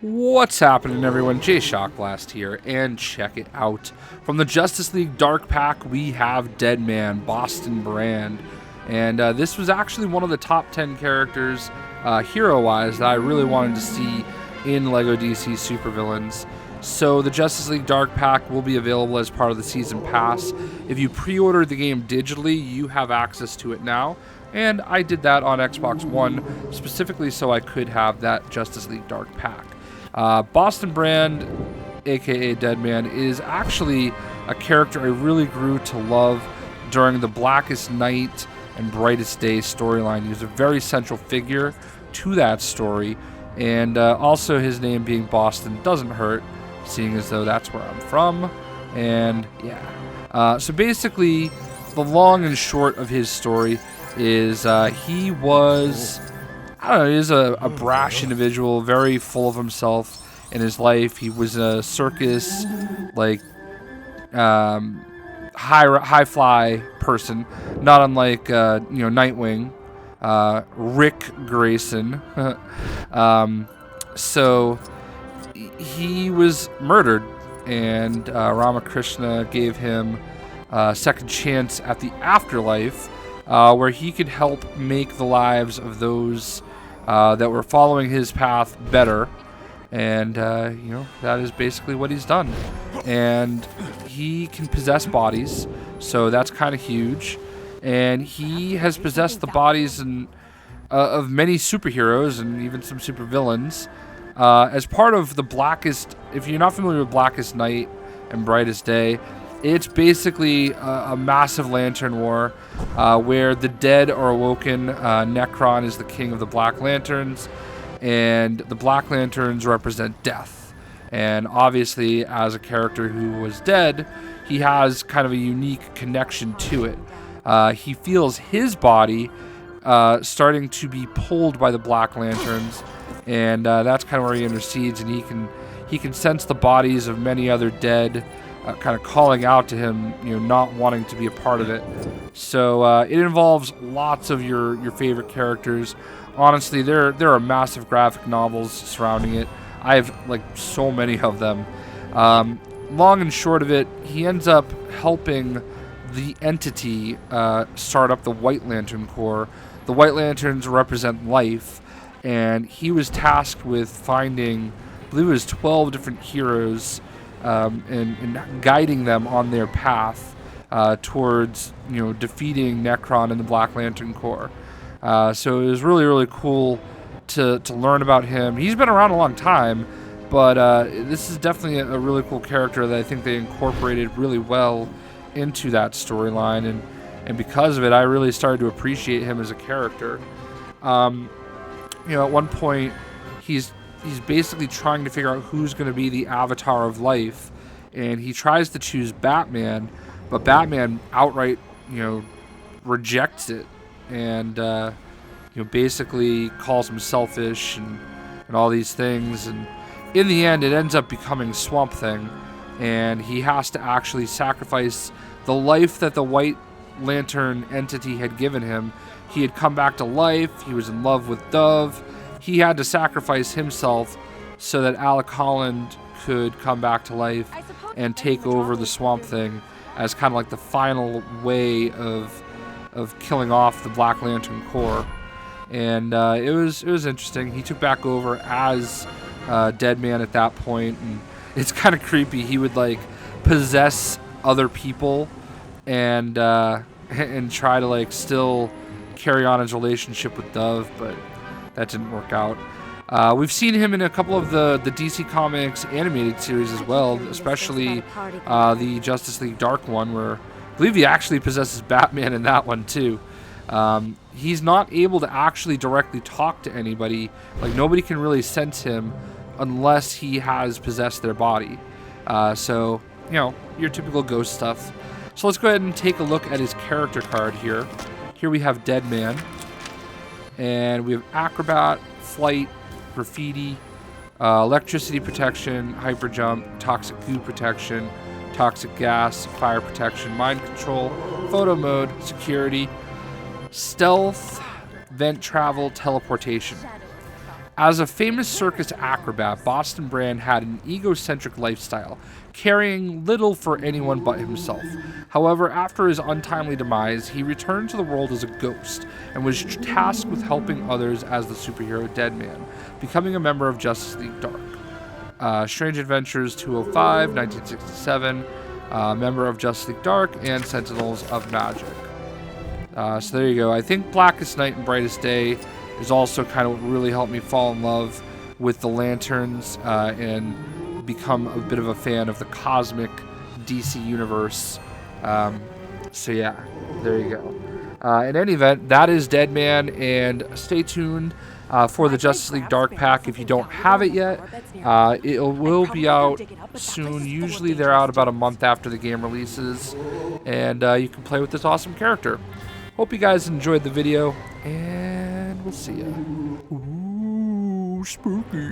What's happening, everyone? JayShockblast here, and check it out. From the Justice League Dark Pack, we have Deadman, Boston Brand. And this was actually one of the top 10 characters, hero-wise, that I really wanted to see in LEGO DC Supervillains. So the Justice League Dark Pack will be available as part of the Season Pass. If you pre-ordered the game digitally, you have access to it now. And I did that on Xbox One, specifically so I could have that Justice League Dark Pack. Boston Brand, aka Deadman, is actually a character I really grew to love during the Blackest Night and Brightest Day storyline. He was a very central figure to that story, and also his name being Boston doesn't hurt, seeing as though that's where I'm from. And yeah, so basically the long and short of his story is he was, I don't know, he is a brash individual, very full of himself in his life. He was a circus, like, high fly person, not unlike, Nightwing, Rick Grayson. So he was murdered, and Ramakrishna gave him a second chance at the afterlife, where he could help make the lives of those that were following his path better. And that is basically what he's done. And he can possess bodies, so that's kind of huge. And he has possessed the bodies of many superheroes and even some supervillains. As part of the Blackest, if you're not familiar with Blackest Night and Brightest Day, it's basically a massive lantern war where the dead are awoken. Necron is the king of the Black Lanterns, and the Black Lanterns represent death. And obviously, as a character who was dead, he has kind of a unique connection to it. He feels his body starting to be pulled by the Black Lanterns, and that's kind of where he intercedes, and he can sense the bodies of many other dead kind of calling out to him, not wanting to be a part of it. So it involves lots of your favorite characters. Honestly, there are massive graphic novels surrounding it. I have so many of them. Long and short of it, he ends up helping the entity start up the White Lantern Corps. The White Lanterns represent life, and he was tasked with finding, I believe it was 12 different heroes, and guiding them on their path towards defeating Necron and the Black Lantern Corps. So it was really, really cool to learn about him. He's been around a long time, but this is definitely a really cool character that I think they incorporated really well into that storyline, and because of it, I really started to appreciate him as a character. At one point, he's basically trying to figure out who's going to be the avatar of life, and he tries to choose Batman, but Batman outright, rejects it, and basically calls him selfish and all these things, and in the end, it ends up becoming Swamp Thing, and he has to actually sacrifice the life that the White Lantern entity had given him. He had come back to life. He was in love with Dove. He had to sacrifice himself so that Alec Holland could come back to life and take over the Swamp Thing as kind of like the final way of killing off the Black Lantern Corps. And it was interesting. He took back over as Deadman at that point, and it's kind of creepy. He would possess other people and try to still carry on his relationship with Dove, but that didn't work out. We've seen him in a couple of the DC Comics animated series as well, especially the Justice League Dark one, where I believe he actually possesses Batman in that one too. He's not able to actually directly talk to anybody. Nobody can really sense him unless he has possessed their body. So, your typical ghost stuff. So let's go ahead and take a look at his character card here. Here we have Deadman, and we have Acrobat, Flight, Graffiti, Electricity Protection, Hyper Jump, Toxic Goo Protection, Toxic Gas, Fire Protection, Mind Control, Photo Mode, Security, Stealth, Vent Travel, Teleportation. As a famous circus acrobat, Boston Brand had an egocentric lifestyle, caring little for anyone but himself. However, after his untimely demise, he returned to the world as a ghost and was tasked with helping others as the superhero Deadman, becoming a member of Justice League Dark. Strange Adventures 205, 1967, member of Justice League Dark, and Sentinels of Magic. So there you go. I think Blackest Night and Brightest Day is also kind of what really helped me fall in love with the lanterns and become a bit of a fan of the cosmic DC universe. So yeah, there you go. In any event, that is Deadman, and stay tuned for the Justice League Dark Pack if you don't have it yet. It will be out soon. Usually they're out about a month after the game releases, and you can play with this awesome character. Hope you guys enjoyed the video, and we'll see ya. Ooh, spooky.